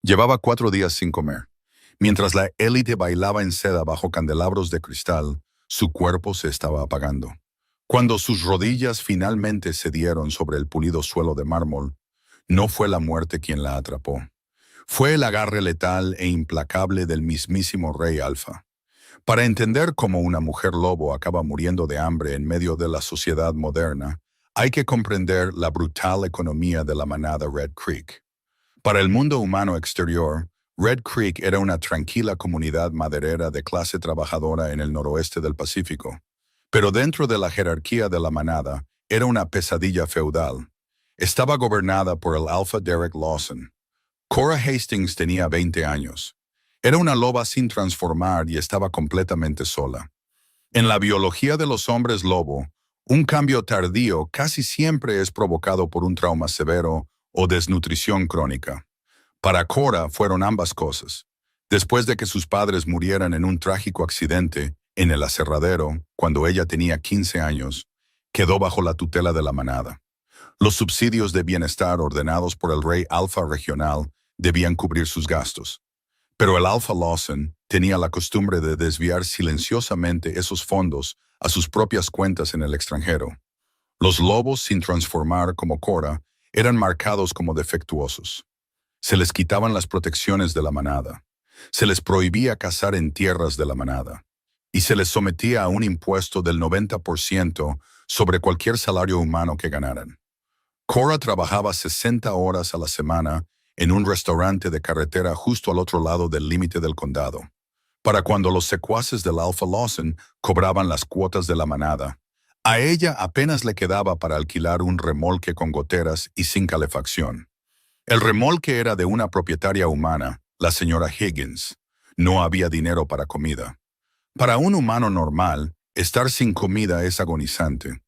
Llevaba 4 días sin comer. Mientras la élite bailaba en seda bajo candelabros de cristal, su cuerpo se estaba apagando. Cuando sus rodillas finalmente cedieron sobre el pulido suelo de mármol, no fue la muerte quien la atrapó. Fue el agarre letal e implacable del mismísimo Rey Alfa. Para entender cómo una mujer lobo acaba muriendo de hambre en medio de la sociedad moderna, hay que comprender la brutal economía de la manada Red Creek. Para el mundo humano exterior, Red Creek era una tranquila comunidad maderera de clase trabajadora en el noroeste del Pacífico. Pero dentro de la jerarquía de la manada, era una pesadilla feudal. Estaba gobernada por el Alpha Derek Lawson. Cora Hastings tenía 20 años. Era una loba sin transformar y estaba completamente sola. En la biología de los hombres lobo, un cambio tardío casi siempre es provocado por un trauma severo o desnutrición crónica. Para Cora fueron ambas cosas. Después de que sus padres murieran en un trágico accidente en el aserradero, cuando ella tenía 15 años, quedó bajo la tutela de la manada. Los subsidios de bienestar ordenados por el rey Alpha regional debían cubrir sus gastos. Pero el Alpha Lawson tenía la costumbre de desviar silenciosamente esos fondos a sus propias cuentas en el extranjero. Los lobos sin transformar como Cora eran marcados como defectuosos. Se les quitaban las protecciones de la manada. Se les prohibía cazar en tierras de la manada. Y se les sometía a un impuesto del 90% sobre cualquier salario humano que ganaran. Cora trabajaba 60 horas a la semana en un restaurante de carretera justo al otro lado del límite del condado. Para cuando los secuaces del Alpha Lawson cobraban las cuotas de la manada, a ella apenas le quedaba para alquilar un remolque con goteras y sin calefacción. El remolque era de una propietaria humana, la señora Higgins. No había dinero para comida. Para un humano normal, estar sin comida es agonizante.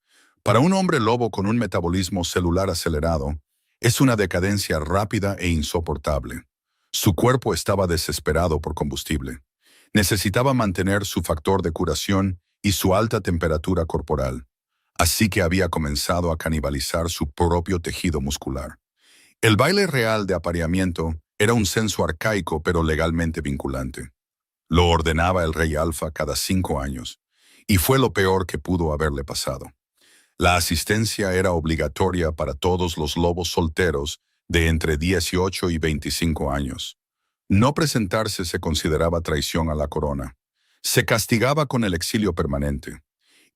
Para un hombre lobo con un metabolismo celular acelerado, es una decadencia rápida e insoportable. Su cuerpo estaba desesperado por combustible. Necesitaba mantener su factor de curación y su alta temperatura corporal. Así que había comenzado a canibalizar su propio tejido muscular. El baile real de apareamiento era un censo arcaico pero legalmente vinculante. Lo ordenaba el rey Alfa cada 5 años, y fue lo peor que pudo haberle pasado. La asistencia era obligatoria para todos los lobos solteros de entre 18 y 25 años. No presentarse se consideraba traición a la corona. Se castigaba con el exilio permanente.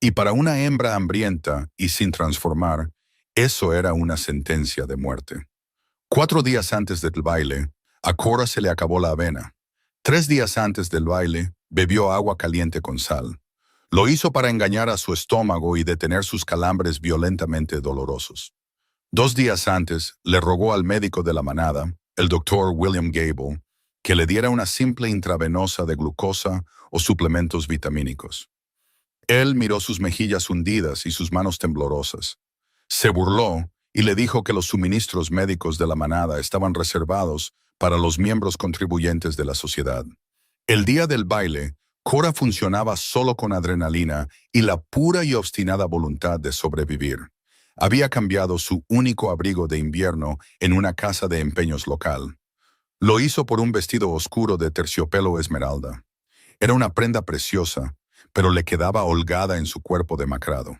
Y para una hembra hambrienta y sin transformar, eso era una sentencia de muerte. 4 días antes del baile, a Cora se le acabó la avena. 3 días antes del baile, bebió agua caliente con sal. Lo hizo para engañar a su estómago y detener sus calambres violentamente dolorosos. 2 días antes, le rogó al médico de la manada, el doctor William Gable, que le diera una simple intravenosa de glucosa o suplementos vitamínicos. Él miró sus mejillas hundidas y sus manos temblorosas. Se burló y le dijo que los suministros médicos de la manada estaban reservados para los miembros contribuyentes de la sociedad. El día del baile, Cora funcionaba solo con adrenalina y la pura y obstinada voluntad de sobrevivir. Había cambiado su único abrigo de invierno en una casa de empeños local. Lo hizo por un vestido oscuro de terciopelo esmeralda. Era una prenda preciosa, pero le quedaba holgada en su cuerpo demacrado.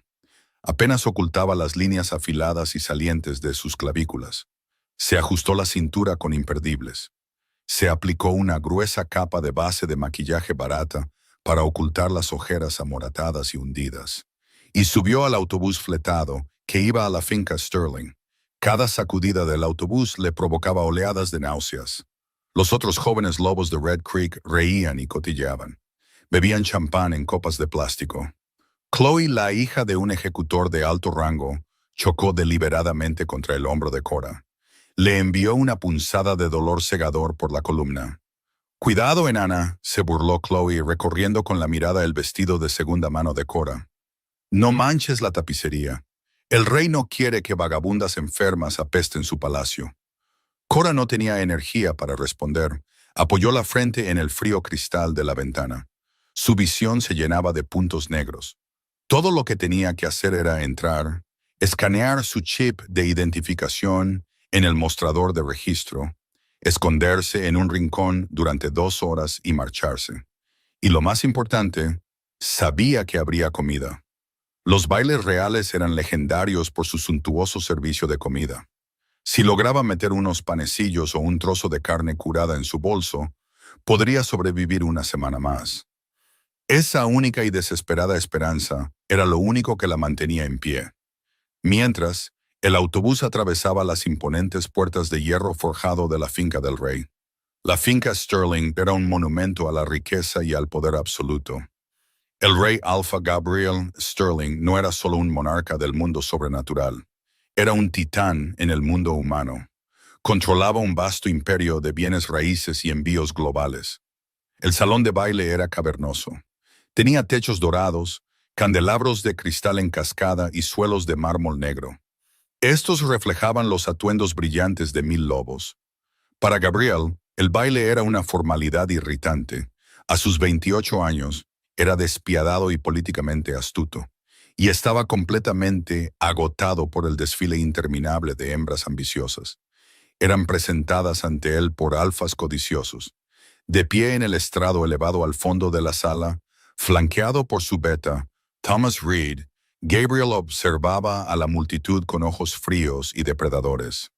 Apenas ocultaba las líneas afiladas y salientes de sus clavículas. Se ajustó la cintura con imperdibles. Se aplicó una gruesa capa de base de maquillaje barata para ocultar las ojeras amoratadas y hundidas. Y subió al autobús fletado que iba a la finca Sterling. Cada sacudida del autobús le provocaba oleadas de náuseas. Los otros jóvenes lobos de Red Creek reían y cotilleaban. Bebían champán en copas de plástico. Chloe, la hija de un ejecutor de alto rango, chocó deliberadamente contra el hombro de Cora. Le envió una punzada de dolor cegador por la columna. «Cuidado, enana», se burló Chloe, recorriendo con la mirada el vestido de segunda mano de Cora. «No manches la tapicería. El rey no quiere que vagabundas enfermas apesten su palacio». Cora no tenía energía para responder. Apoyó la frente en el frío cristal de la ventana. Su visión se llenaba de puntos negros. Todo lo que tenía que hacer era entrar, escanear su chip de identificación en el mostrador de registro, esconderse en un rincón durante 2 horas y marcharse. Y lo más importante, sabía que habría comida. Los bailes reales eran legendarios por su suntuoso servicio de comida. Si lograba meter unos panecillos o un trozo de carne curada en su bolso, podría sobrevivir una semana más. Esa única y desesperada esperanza era lo único que la mantenía en pie. Mientras, el autobús atravesaba las imponentes puertas de hierro forjado de la finca del rey. La finca Sterling era un monumento a la riqueza y al poder absoluto. El rey Alpha Gabriel Sterling no era solo un monarca del mundo sobrenatural, era un titán en el mundo humano. Controlaba un vasto imperio de bienes raíces y envíos globales. El salón de baile era cavernoso. Tenía techos dorados, candelabros de cristal en cascada y suelos de mármol negro. Estos reflejaban los atuendos brillantes de 1000 lobos. Para Gabriel, el baile era una formalidad irritante. A sus 28 años, era despiadado y políticamente astuto, y estaba completamente agotado por el desfile interminable de hembras ambiciosas. Eran presentadas ante él por alfas codiciosos. De pie en el estrado elevado al fondo de la sala, flanqueado por su beta, Thomas Reed, Gabriel observaba a la multitud con ojos fríos y depredadores.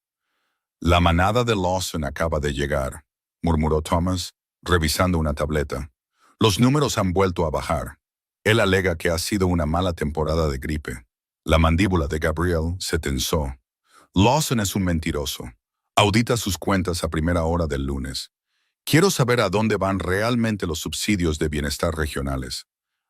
«La manada de Lawson acaba de llegar», murmuró Thomas, revisando una tableta. «Los números han vuelto a bajar. Él alega que ha sido una mala temporada de gripe». La mandíbula de Gabriel se tensó. «Lawson es un mentiroso. Audita sus cuentas a primera hora del lunes. Quiero saber a dónde van realmente los subsidios de bienestar regionales».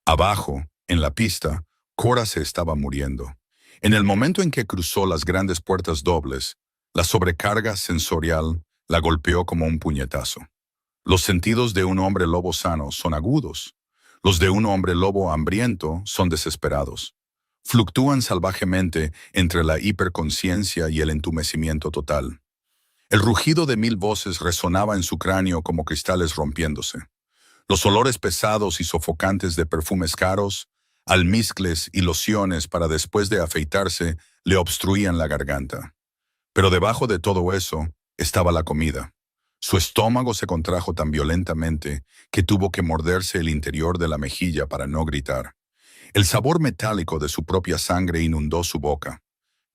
Abajo, en la pista, Cora se estaba muriendo. En el momento en que cruzó las grandes puertas dobles, la sobrecarga sensorial la golpeó como un puñetazo. Los sentidos de un hombre lobo sano son agudos. Los de un hombre lobo hambriento son desesperados. Fluctúan salvajemente entre la hiperconciencia y el entumecimiento total. El rugido de 1000 voces resonaba en su cráneo como cristales rompiéndose. Los olores pesados y sofocantes de perfumes caros, almizcles y lociones para después de afeitarse le obstruían la garganta. Pero debajo de todo eso estaba la comida. Su estómago se contrajo tan violentamente que tuvo que morderse el interior de la mejilla para no gritar. El sabor metálico de su propia sangre inundó su boca.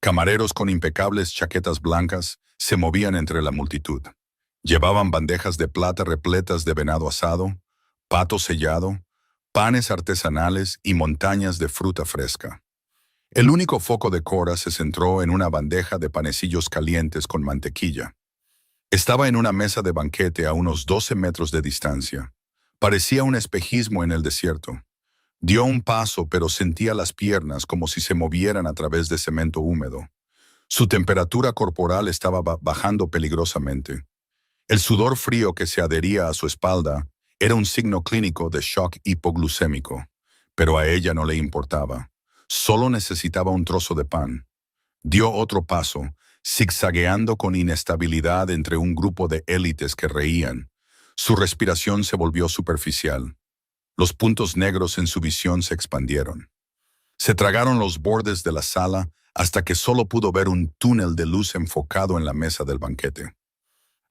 Camareros con impecables chaquetas blancas se movían entre la multitud. Llevaban bandejas de plata repletas de venado asado, pato sellado, panes artesanales y montañas de fruta fresca. El único foco de Cora se centró en una bandeja de panecillos calientes con mantequilla. Estaba en una mesa de banquete a unos 12 metros de distancia. Parecía un espejismo en el desierto. Dio un paso, pero sentía las piernas como si se movieran a través de cemento húmedo. Su temperatura corporal estaba bajando peligrosamente. El sudor frío que se adhería a su espalda era un signo clínico de shock hipoglucémico, pero a ella no le importaba. Solo necesitaba un trozo de pan. Dio otro paso, zigzagueando con inestabilidad entre un grupo de élites que reían. Su respiración se volvió superficial. Los puntos negros en su visión se expandieron. Se tragaron los bordes de la sala hasta que solo pudo ver un túnel de luz enfocado en la mesa del banquete.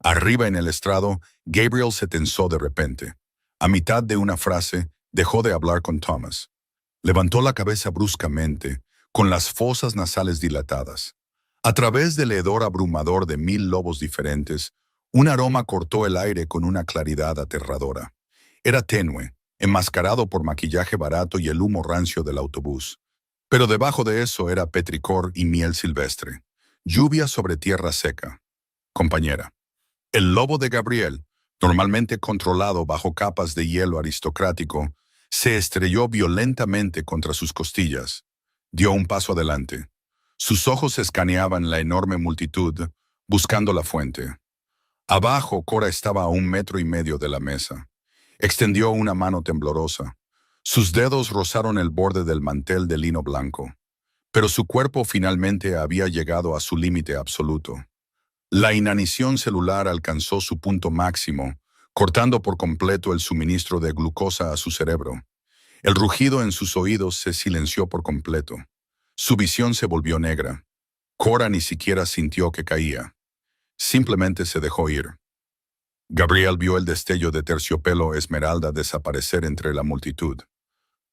Arriba en el estrado, Gabriel se tensó de repente. A mitad de una frase, dejó de hablar con Thomas. Levantó la cabeza bruscamente, con las fosas nasales dilatadas. A través del hedor abrumador de 1000 lobos diferentes, un aroma cortó el aire con una claridad aterradora. Era tenue, enmascarado por maquillaje barato y el humo rancio del autobús. Pero debajo de eso era petricor y miel silvestre. Lluvia sobre tierra seca. Compañera. El lobo de Gabriel, normalmente controlado bajo capas de hielo aristocrático, se estrelló violentamente contra sus costillas. Dio un paso adelante. Sus ojos escaneaban la enorme multitud, buscando la fuente. Abajo, Cora estaba a 1,5 metros de la mesa. Extendió una mano temblorosa. Sus dedos rozaron el borde del mantel de lino blanco. Pero su cuerpo finalmente había llegado a su límite absoluto. La inanición celular alcanzó su punto máximo, cortando por completo el suministro de glucosa a su cerebro. El rugido en sus oídos se silenció por completo. Su visión se volvió negra. Cora ni siquiera sintió que caía. Simplemente se dejó ir. Gabriel vio el destello de terciopelo esmeralda desaparecer entre la multitud.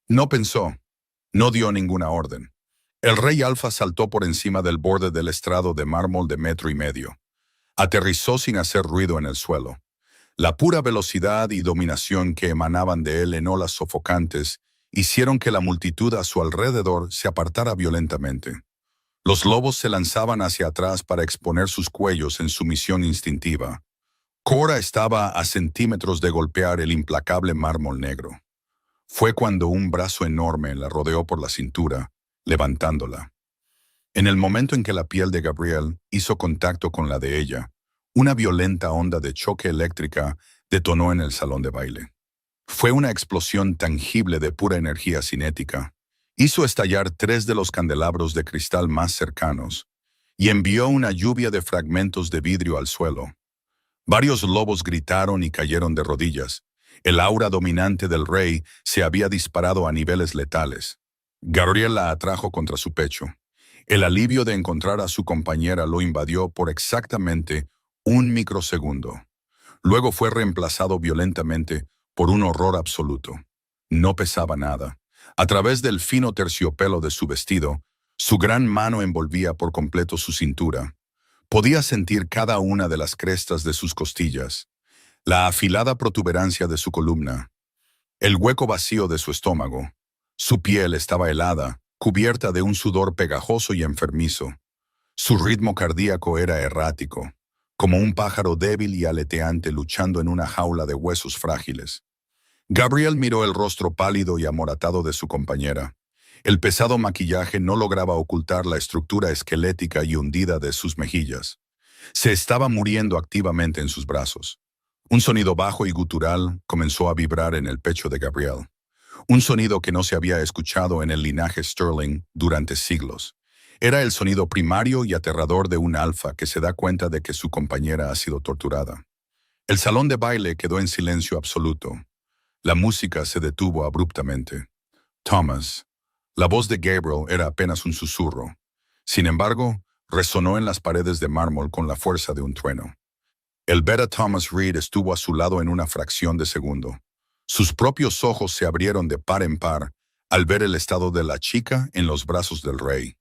No pensó, no dio ninguna orden. El rey Alfa saltó por encima del borde del estrado de mármol de 1,5 metros. Aterrizó sin hacer ruido en el suelo. La pura velocidad y dominación que emanaban de él en olas sofocantes hicieron que la multitud a su alrededor se apartara violentamente. Los lobos se lanzaban hacia atrás para exponer sus cuellos en sumisión instintiva. Cora estaba a centímetros de golpear el implacable mármol negro. Fue cuando un brazo enorme la rodeó por la cintura, levantándola. En el momento en que la piel de Gabriel hizo contacto con la de ella, una violenta onda de choque eléctrica detonó en el salón de baile. Fue una explosión tangible de pura energía cinética. Hizo estallar 3 de los candelabros de cristal más cercanos y envió una lluvia de fragmentos de vidrio al suelo. Varios lobos gritaron y cayeron de rodillas. El aura dominante del rey se había disparado a niveles letales. Gabriel la atrajo contra su pecho. El alivio de encontrar a su compañera lo invadió por exactamente 1 microsegundo. Luego fue reemplazado violentamente por un horror absoluto. No pesaba nada. A través del fino terciopelo de su vestido, su gran mano envolvía por completo su cintura. Podía sentir cada una de las crestas de sus costillas, la afilada protuberancia de su columna, el hueco vacío de su estómago. Su piel estaba helada, cubierta de un sudor pegajoso y enfermizo. Su ritmo cardíaco era errático, como un pájaro débil y aleteante luchando en una jaula de huesos frágiles. Gabriel miró el rostro pálido y amoratado de su compañera. El pesado maquillaje no lograba ocultar la estructura esquelética y hundida de sus mejillas. Se estaba muriendo activamente en sus brazos. Un sonido bajo y gutural comenzó a vibrar en el pecho de Gabriel. Un sonido que no se había escuchado en el linaje Sterling durante siglos. Era el sonido primario y aterrador de un alfa que se da cuenta de que su compañera ha sido torturada. El salón de baile quedó en silencio absoluto. La música se detuvo abruptamente. Thomas. La voz de Gabriel era apenas un susurro. Sin embargo, resonó en las paredes de mármol con la fuerza de un trueno. El Beta Thomas Reed estuvo a su lado en una fracción de segundo. Sus propios ojos se abrieron de par en par al ver el estado de la chica en los brazos del rey.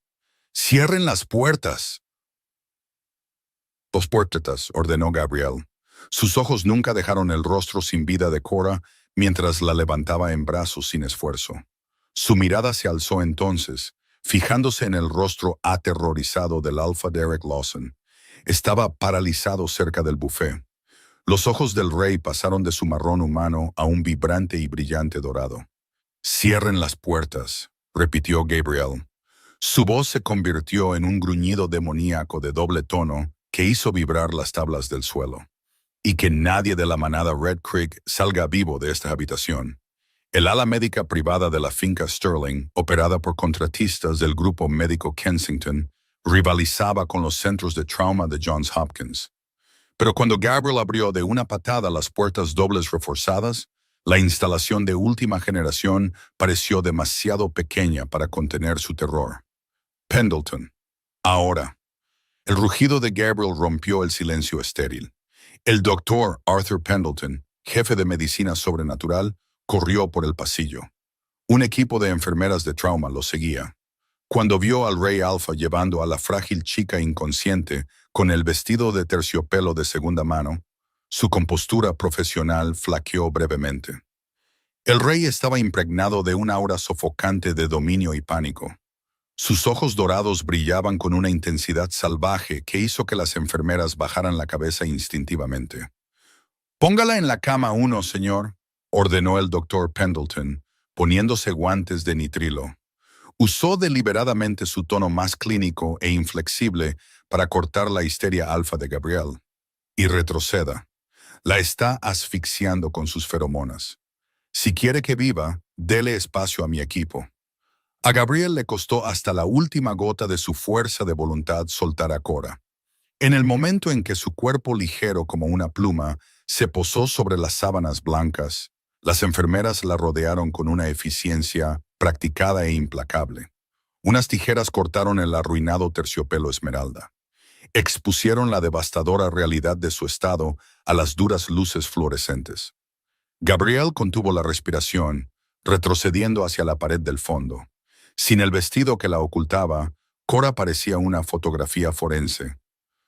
«¡Cierren las puertas!». «Las puertas», ordenó Gabriel. Sus ojos nunca dejaron el rostro sin vida de Cora mientras la levantaba en brazos sin esfuerzo. Su mirada se alzó entonces, fijándose en el rostro aterrorizado del alfa Derek Lawson. Estaba paralizado cerca del buffet. Los ojos del rey pasaron de su marrón humano a un vibrante y brillante dorado. «Cierren las puertas», repitió Gabriel. Su voz se convirtió en un gruñido demoníaco de doble tono que hizo vibrar las tablas del suelo. «Y que nadie de la manada Red Creek salga vivo de esta habitación». El ala médica privada de la finca Sterling, operada por contratistas del grupo médico Kensington, rivalizaba con los centros de trauma de Johns Hopkins. Pero cuando Gabriel abrió de una patada las puertas dobles reforzadas, la instalación de última generación pareció demasiado pequeña para contener su terror. «Pendleton. Ahora». El rugido de Gabriel rompió el silencio estéril. El doctor Arthur Pendleton, jefe de medicina sobrenatural, corrió por el pasillo. Un equipo de enfermeras de trauma lo seguía. Cuando vio al rey Alfa llevando a la frágil chica inconsciente con el vestido de terciopelo de segunda mano, su compostura profesional flaqueó brevemente. El rey estaba impregnado de un aura sofocante de dominio y pánico. Sus ojos dorados brillaban con una intensidad salvaje que hizo que las enfermeras bajaran la cabeza instintivamente. «Póngala en la cama 1, señor», ordenó el doctor Pendleton, poniéndose guantes de nitrilo. Usó deliberadamente su tono más clínico e inflexible para cortar la histeria alfa de Gabriel. «Y retroceda. La está asfixiando con sus feromonas. Si quiere que viva, dele espacio a mi equipo». A Gabriel le costó hasta la última gota de su fuerza de voluntad soltar a Cora. En el momento en que su cuerpo ligero como una pluma se posó sobre las sábanas blancas, las enfermeras la rodearon con una eficiencia practicada e implacable. Unas tijeras cortaron el arruinado terciopelo esmeralda. expusieron la devastadora realidad de su estado a las duras luces fluorescentes. Gabrielle contuvo la respiración, retrocediendo hacia la pared del fondo. Sin el vestido que la ocultaba, Cora parecía una fotografía forense.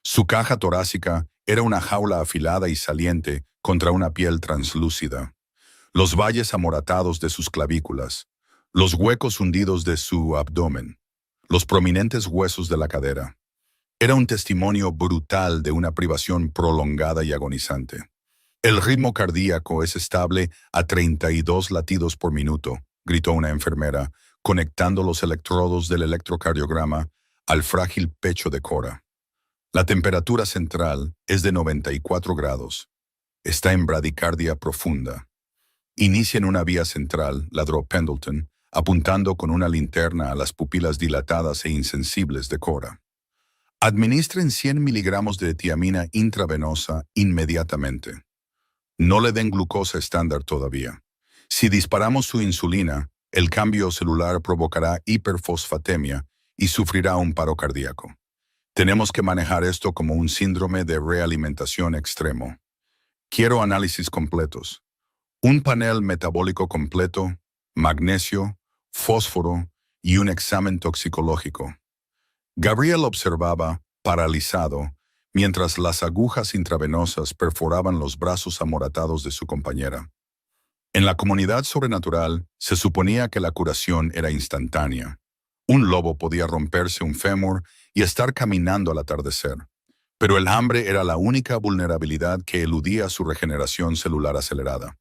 Su caja torácica era una jaula afilada y saliente contra una piel translúcida. Los valles amoratados de sus clavículas, los huecos hundidos de su abdomen, los prominentes huesos de la cadera. Era un testimonio brutal de una privación prolongada y agonizante. El ritmo cardíaco es estable a 32 latidos por minuto, gritó una enfermera, conectando los electrodos del electrocardiograma al frágil pecho de Cora. La temperatura central es de 94 grados. Está en bradicardia profunda. Inician una vía central, ladró Pendleton, apuntando con una linterna a las pupilas dilatadas e insensibles de Cora. Administren 100 miligramos de tiamina intravenosa inmediatamente. No le den glucosa estándar todavía. Si disparamos su insulina, el cambio celular provocará hiperfosfatemia y sufrirá un paro cardíaco. Tenemos que manejar esto como un síndrome de realimentación extremo. Quiero análisis completos. Un panel metabólico completo, magnesio, fósforo y un examen toxicológico. Gabriel observaba, paralizado, mientras las agujas intravenosas perforaban los brazos amoratados de su compañera. En la comunidad sobrenatural se suponía que la curación era instantánea. Un lobo podía romperse un fémur y estar caminando al atardecer, pero el hambre era la única vulnerabilidad que eludía su regeneración celular acelerada.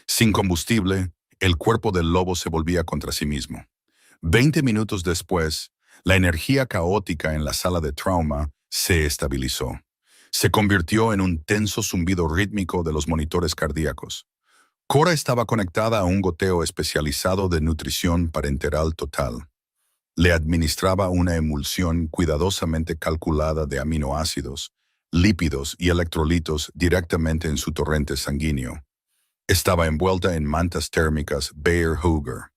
Sin combustible, el cuerpo del lobo se volvía contra sí mismo. 20 minutos después, la energía caótica en la sala de trauma se estabilizó. Se convirtió en un tenso zumbido rítmico de los monitores cardíacos. Cora estaba conectada a un goteo especializado de nutrición parenteral total. Le administraba una emulsión cuidadosamente calculada de aminoácidos, lípidos y electrolitos directamente en su torrente sanguíneo. Estaba envuelta en mantas térmicas Bayer Hooger.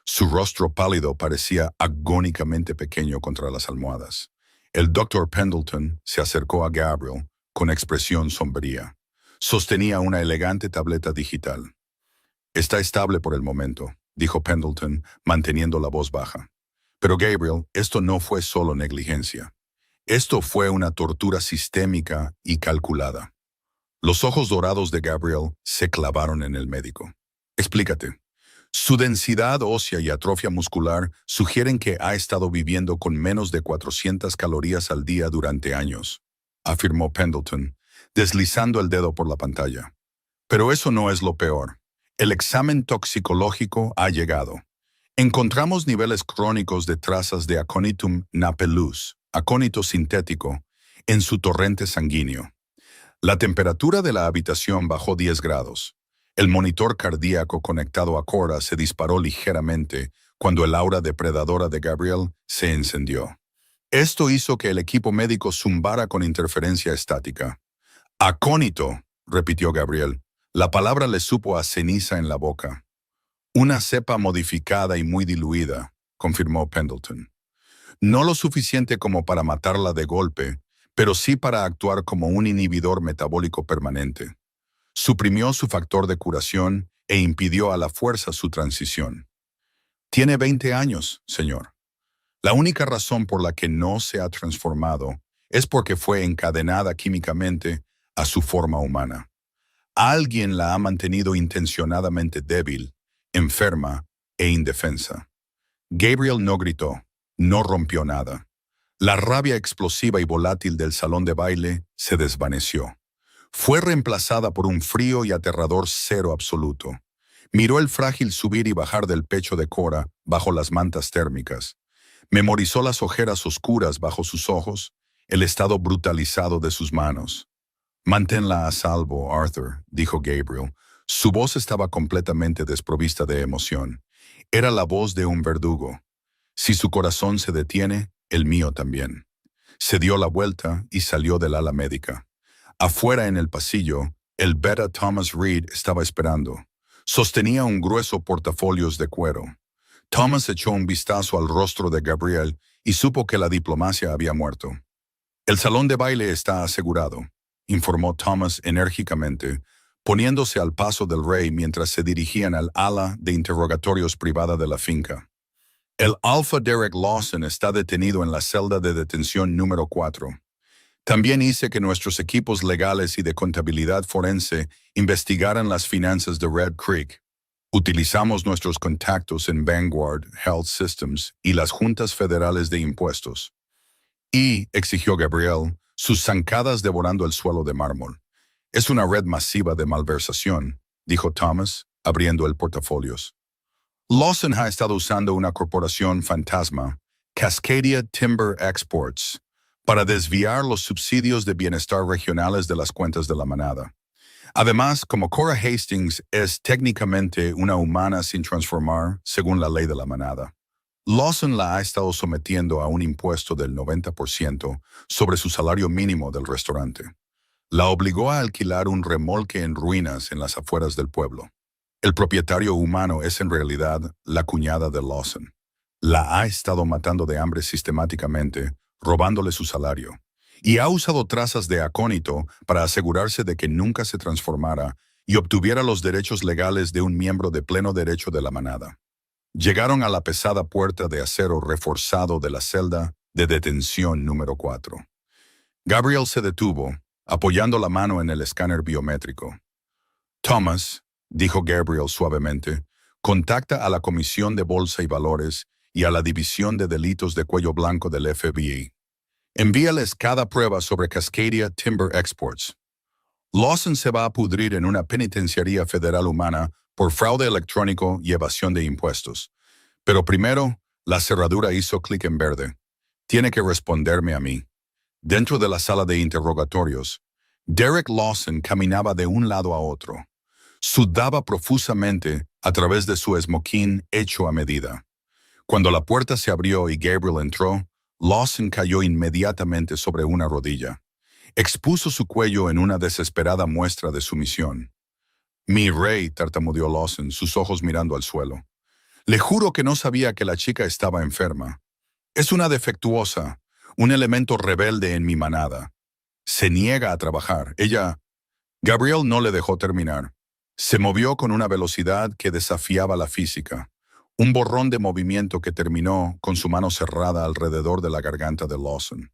Su rostro pálido parecía agónicamente pequeño contra las almohadas. El Dr. Pendleton se acercó a Gabriel con expresión sombría. Sostenía una elegante tableta digital. «Está estable por el momento», dijo Pendleton, manteniendo la voz baja. Pero Gabriel, esto no fue solo negligencia. Esto fue una tortura sistémica y calculada. Los ojos dorados de Gabriel se clavaron en el médico. «Explícate». Su densidad ósea y atrofia muscular sugieren que ha estado viviendo con menos de 400 calorías al día durante años, afirmó Pendleton, deslizando el dedo por la pantalla. Pero eso no es lo peor. El examen toxicológico ha llegado. Encontramos niveles crónicos de trazas de Aconitum napellus, acónito sintético, en su torrente sanguíneo. La temperatura de la habitación bajó 10 grados. El monitor cardíaco conectado a Cora se disparó ligeramente cuando el aura depredadora de Gabriel se encendió. Esto hizo que el equipo médico zumbara con interferencia estática. «Acónito», repitió Gabriel. La palabra le supo a ceniza en la boca. «Una cepa modificada y muy diluida», confirmó Pendleton. «No lo suficiente como para matarla de golpe, pero sí para actuar como un inhibidor metabólico permanente. Suprimió su factor de curación e impidió a la fuerza su transición. Tiene 20 años, señor. La única razón por la que no se ha transformado es porque fue encadenada químicamente a su forma humana. Alguien la ha mantenido intencionadamente débil, enferma e indefensa». Gabriel no gritó, no rompió nada. La rabia explosiva y volátil del salón de baile se desvaneció. Fue reemplazada por un frío y aterrador cero absoluto. Miró el frágil subir y bajar del pecho de Cora bajo las mantas térmicas. Memorizó las ojeras oscuras bajo sus ojos, el estado brutalizado de sus manos. «Manténla a salvo, Arthur», dijo Gabriel. Su voz estaba completamente desprovista de emoción. Era la voz de un verdugo. «Si su corazón se detiene, el mío también». Se dio la vuelta y salió del ala médica. Afuera en el pasillo, el beta Thomas Reed estaba esperando. Sostenía un grueso portafolios de cuero. Thomas echó un vistazo al rostro de Gabriel y supo que la diplomacia había muerto. El salón de baile está asegurado, informó Thomas enérgicamente, poniéndose al paso del rey mientras se dirigían al ala de interrogatorios privada de la finca. El Alpha Derek Lawson está detenido en la celda de detención número 4. También hice que nuestros equipos legales y de contabilidad forense investigaran las finanzas de Red Creek. Utilizamos nuestros contactos en Vanguard Health Systems y las juntas federales de impuestos. Y, exigió Gabriel, sus zancadas devorando el suelo de mármol. Es una red masiva de malversación, dijo Thomas, abriendo el portafolios. Lawson ha estado usando una corporación fantasma, Cascadia Timber Exports, para desviar los subsidios de bienestar regionales de las cuentas de la manada. Además, como Cora Hastings es técnicamente una humana sin transformar, según la ley de la manada, Lawson la ha estado sometiendo a un impuesto del 90% sobre su salario mínimo del restaurante. La obligó a alquilar un remolque en ruinas en las afueras del pueblo. El propietario humano es en realidad la cuñada de Lawson. La ha estado matando de hambre sistemáticamente, robándole su salario. Y ha usado trazas de acónito para asegurarse de que nunca se transformara y obtuviera los derechos legales de un miembro de pleno derecho de la manada. Llegaron a la pesada puerta de acero reforzado de la celda de detención número 4. Gabriel se detuvo, apoyando la mano en el escáner biométrico. Thomas, dijo Gabriel suavemente, contacta a la Comisión de Bolsa y Valores y a la División de Delitos de Cuello Blanco del FBI. Envíales cada prueba sobre Cascadia Timber Exports. Lawson se va a pudrir en una penitenciaría federal humana por fraude electrónico y evasión de impuestos. Pero primero, la cerradura hizo clic en verde. Tiene que responderme a mí. Dentro de la sala de interrogatorios, Derek Lawson caminaba de un lado a otro. Sudaba profusamente a través de su esmoquín hecho a medida. Cuando la puerta se abrió y Gabriel entró, Lawson cayó inmediatamente sobre una rodilla. Expuso su cuello en una desesperada muestra de sumisión. «Mi rey», tartamudeó Lawson, sus ojos mirando al suelo. «Le juro que no sabía que la chica estaba enferma. Es una defectuosa, un elemento rebelde en mi manada. Se niega a trabajar. Ella...» Gabriel no le dejó terminar. Se movió con una velocidad que desafiaba la física. Un borrón de movimiento que terminó con su mano cerrada alrededor de la garganta de Lawson.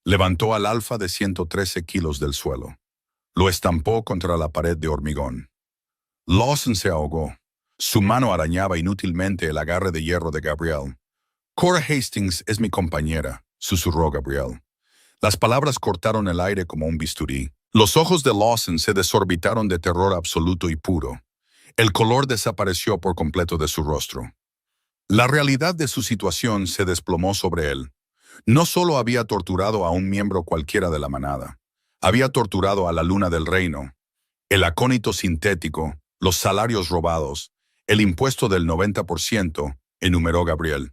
Levantó al alfa de 113 kilos del suelo. Lo estampó contra la pared de hormigón. Lawson se ahogó. Su mano arañaba inútilmente el agarre de hierro de Gabriel. «Cora Hastings es mi compañera», susurró Gabriel. Las palabras cortaron el aire como un bisturí. Los ojos de Lawson se desorbitaron de terror absoluto y puro. El color desapareció por completo de su rostro. La realidad de su situación se desplomó sobre él. No solo había torturado a un miembro cualquiera de la manada, había torturado a la luna del reino. El acónito sintético, los salarios robados, el impuesto del 90%, enumeró Gabriel.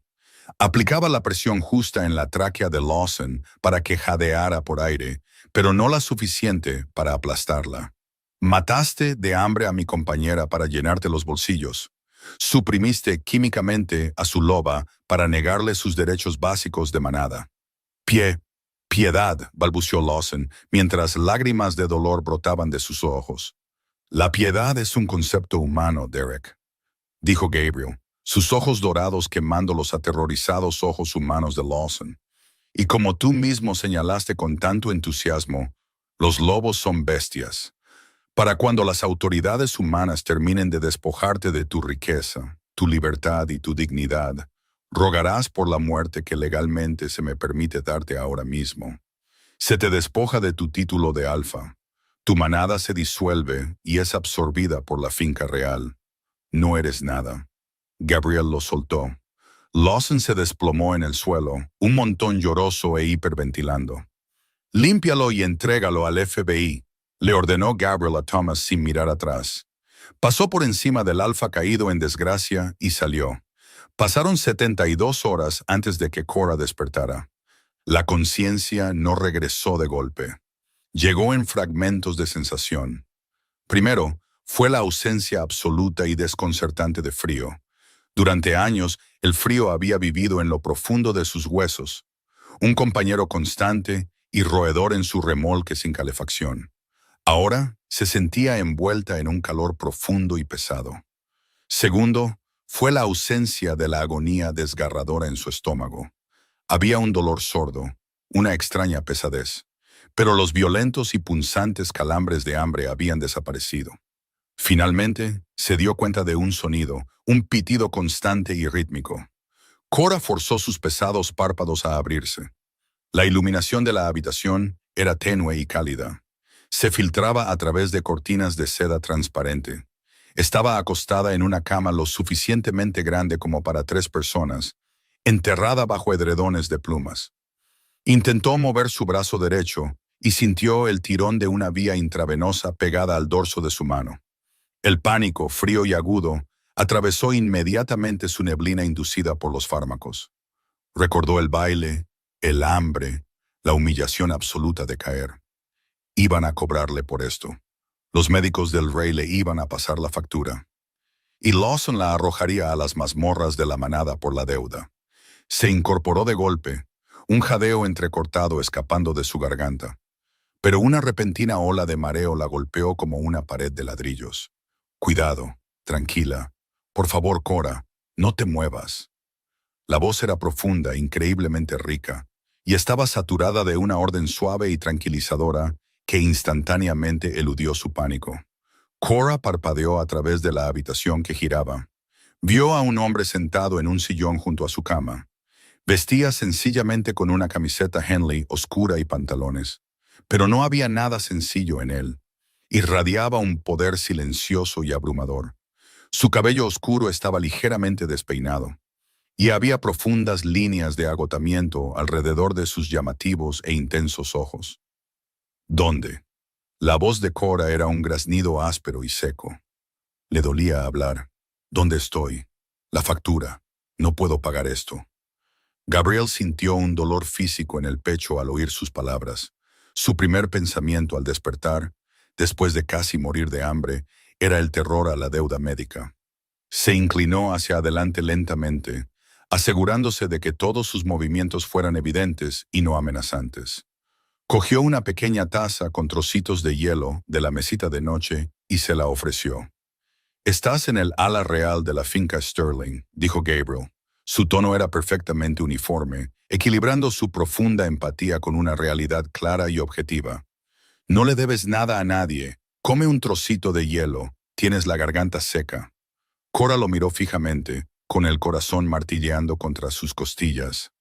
Aplicaba la presión justa en la tráquea de Lawson para que jadeara por aire, pero no la suficiente para aplastarla. «Mataste de hambre a mi compañera para llenarte los bolsillos. Suprimiste químicamente a su loba para negarle sus derechos básicos de manada». «Piedad», balbuceó Lawson, mientras lágrimas de dolor brotaban de sus ojos. «La piedad es un concepto humano, Derek», dijo Gabriel, sus ojos dorados quemando los aterrorizados ojos humanos de Lawson. «Y como tú mismo señalaste con tanto entusiasmo, los lobos son bestias. Para cuando las autoridades humanas terminen de despojarte de tu riqueza, tu libertad y tu dignidad, rogarás por la muerte que legalmente se me permite darte ahora mismo. Se te despoja de tu título de alfa. Tu manada se disuelve y es absorbida por la finca real. No eres nada». Gabriel lo soltó. Lawson se desplomó en el suelo, un montón lloroso e hiperventilando. «Límpialo y entrégalo al FBI», le ordenó Gabriel a Thomas sin mirar atrás. Pasó por encima del alfa caído en desgracia y salió. Pasaron 72 horas antes de que Cora despertara. La conciencia no regresó de golpe. Llegó en fragmentos de sensación. Primero, fue la ausencia absoluta y desconcertante de frío. Durante años, el frío había vivido en lo profundo de sus huesos. Un compañero constante y roedor en su remolque sin calefacción. Ahora se sentía envuelta en un calor profundo y pesado. Segundo, fue la ausencia de la agonía desgarradora en su estómago. Había un dolor sordo, una extraña pesadez, pero los violentos y punzantes calambres de hambre habían desaparecido. Finalmente, se dio cuenta de un sonido, un pitido constante y rítmico. Cora forzó sus pesados párpados a abrirse. La iluminación de la habitación era tenue y cálida. Se filtraba a través de cortinas de seda transparente. Estaba acostada en una cama lo suficientemente grande como para 3 personas, enterrada bajo edredones de plumas. Intentó mover su brazo derecho y sintió el tirón de una vía intravenosa pegada al dorso de su mano. El pánico, frío y agudo, atravesó inmediatamente su neblina inducida por los fármacos. Recordó el baile, el hambre, la humillación absoluta de caer. Iban a cobrarle por esto. Los médicos del rey le iban a pasar la factura. Y Lawson la arrojaría a las mazmorras de la manada por la deuda. Se incorporó de golpe, un jadeo entrecortado escapando de su garganta. Pero una repentina ola de mareo la golpeó como una pared de ladrillos. Cuidado, tranquila. Por favor, Cora, no te muevas. La voz era profunda, increíblemente rica, y estaba saturada de una orden suave y tranquilizadora que instantáneamente eludió su pánico. Cora parpadeó a través de la habitación que giraba. Vio a un hombre sentado en un sillón junto a su cama. Vestía sencillamente con una camiseta Henley oscura y pantalones, pero no había nada sencillo en él. Irradiaba un poder silencioso y abrumador. Su cabello oscuro estaba ligeramente despeinado, y había profundas líneas de agotamiento alrededor de sus llamativos e intensos ojos. ¿Dónde? La voz de Cora era un graznido áspero y seco. Le dolía hablar. ¿Dónde estoy? La factura. No puedo pagar esto. Gabriel sintió un dolor físico en el pecho al oír sus palabras. Su primer pensamiento al despertar, después de casi morir de hambre, era el terror a la deuda médica. Se inclinó hacia adelante lentamente, asegurándose de que todos sus movimientos fueran evidentes y no amenazantes. Cogió una pequeña taza con trocitos de hielo de la mesita de noche y se la ofreció. «Estás en el ala real de la finca Sterling», dijo Gabriel. Su tono era perfectamente uniforme, equilibrando su profunda empatía con una realidad clara y objetiva. «No le debes nada a nadie. Come un trocito de hielo. Tienes la garganta seca». Cora lo miró fijamente, con el corazón martilleando contra sus costillas.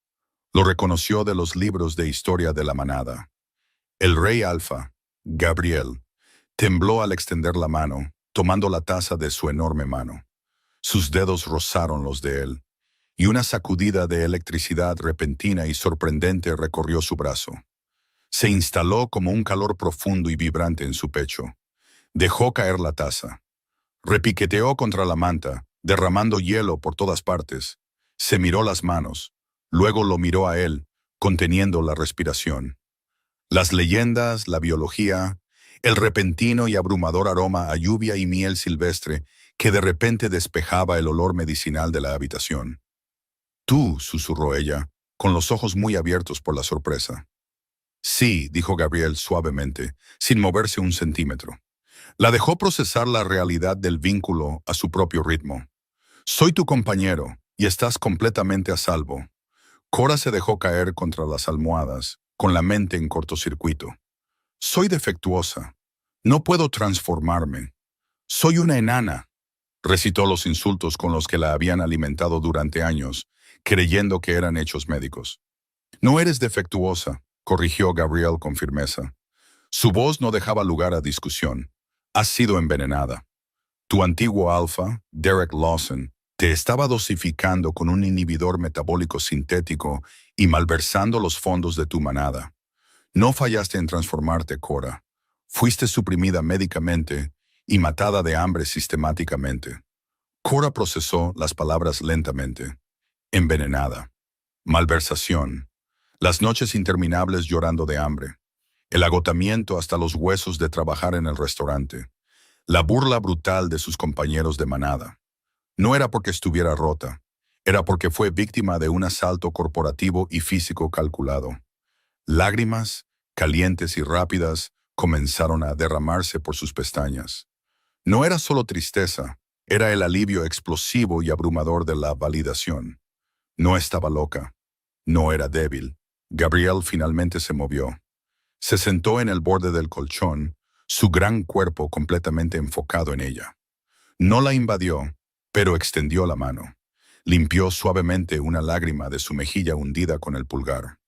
Lo reconoció de los libros de historia de la manada. El rey Alfa, Gabriel, tembló al extender la mano, tomando la taza de su enorme mano. Sus dedos rozaron los de él, y una sacudida de electricidad repentina y sorprendente recorrió su brazo. Se instaló como un calor profundo y vibrante en su pecho. Dejó caer la taza. Repiqueteó contra la manta, derramando hielo por todas partes. Se miró las manos, luego lo miró a él, conteniendo la respiración. Las leyendas, la biología, el repentino y abrumador aroma a lluvia y miel silvestre que de repente despejaba el olor medicinal de la habitación. «Tú», susurró ella, con los ojos muy abiertos por la sorpresa. «Sí», dijo Gabriel suavemente, sin moverse un centímetro. La dejó procesar la realidad del vínculo a su propio ritmo. «Soy tu compañero, y estás completamente a salvo». Cora se dejó caer contra las almohadas, con la mente en cortocircuito. «Soy defectuosa. No puedo transformarme. Soy una enana», recitó los insultos con los que la habían alimentado durante años, creyendo que eran hechos médicos. «No eres defectuosa», corrigió Gabriel con firmeza. Su voz no dejaba lugar a discusión. «Has sido envenenada. Tu antiguo alfa, Derek Lawson, te estaba dosificando con un inhibidor metabólico sintético y malversando los fondos de tu manada. No fallaste en transformarte, Cora. Fuiste suprimida médicamente y matada de hambre sistemáticamente». Cora procesó las palabras lentamente. Envenenada. Malversación. Las noches interminables llorando de hambre. El agotamiento hasta los huesos de trabajar en el restaurante. La burla brutal de sus compañeros de manada. No era porque estuviera rota. Era porque fue víctima de un asalto corporativo y físico calculado. Lágrimas, calientes y rápidas, comenzaron a derramarse por sus pestañas. No era solo tristeza, era el alivio explosivo y abrumador de la validación. No estaba loca, no era débil. Gabrielle finalmente se movió. Se sentó en el borde del colchón, su gran cuerpo completamente enfocado en ella. No la invadió, pero extendió la mano. Limpió suavemente una lágrima de su mejilla hundida con el pulgar.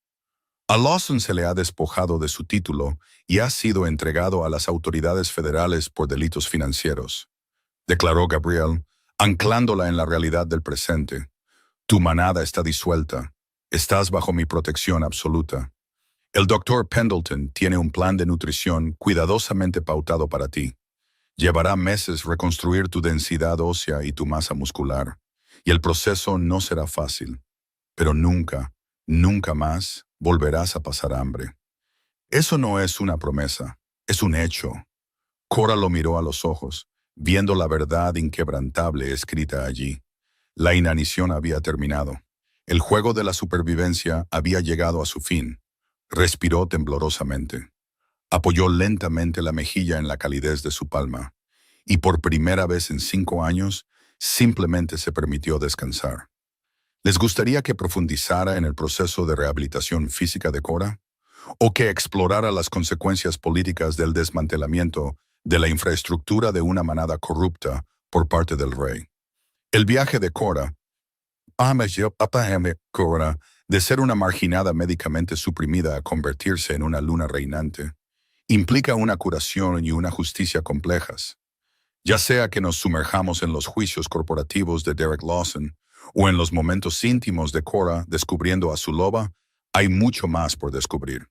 A Lawson se le ha despojado de su título y ha sido entregado a las autoridades federales por delitos financieros, declaró Gabrielle, anclándola en la realidad del presente. Tu manada está disuelta. Estás bajo mi protección absoluta. El doctor Pendleton tiene un plan de nutrición cuidadosamente pautado para ti. Llevará meses reconstruir tu densidad ósea y tu masa muscular, y el proceso no será fácil, pero nunca, nunca más volverás a pasar hambre. Eso no es una promesa, es un hecho. Cora lo miró a los ojos, viendo la verdad inquebrantable escrita allí. La inanición había terminado. El juego de la supervivencia había llegado a su fin. Respiró temblorosamente. Apoyó lentamente la mejilla en la calidez de su palma, y por primera vez en 5 años, simplemente se permitió descansar. ¿Les gustaría que profundizara en el proceso de rehabilitación física de Cora? ¿O que explorara las consecuencias políticas del desmantelamiento de la infraestructura de una manada corrupta por parte del rey? El viaje de Cora, de ser una marginada médicamente suprimida a convertirse en una luna reinante, implica una curación y una justicia complejas. Ya sea que nos sumerjamos en los juicios corporativos de Derek Lawson o en los momentos íntimos de Cora descubriendo a su loba, hay mucho más por descubrir.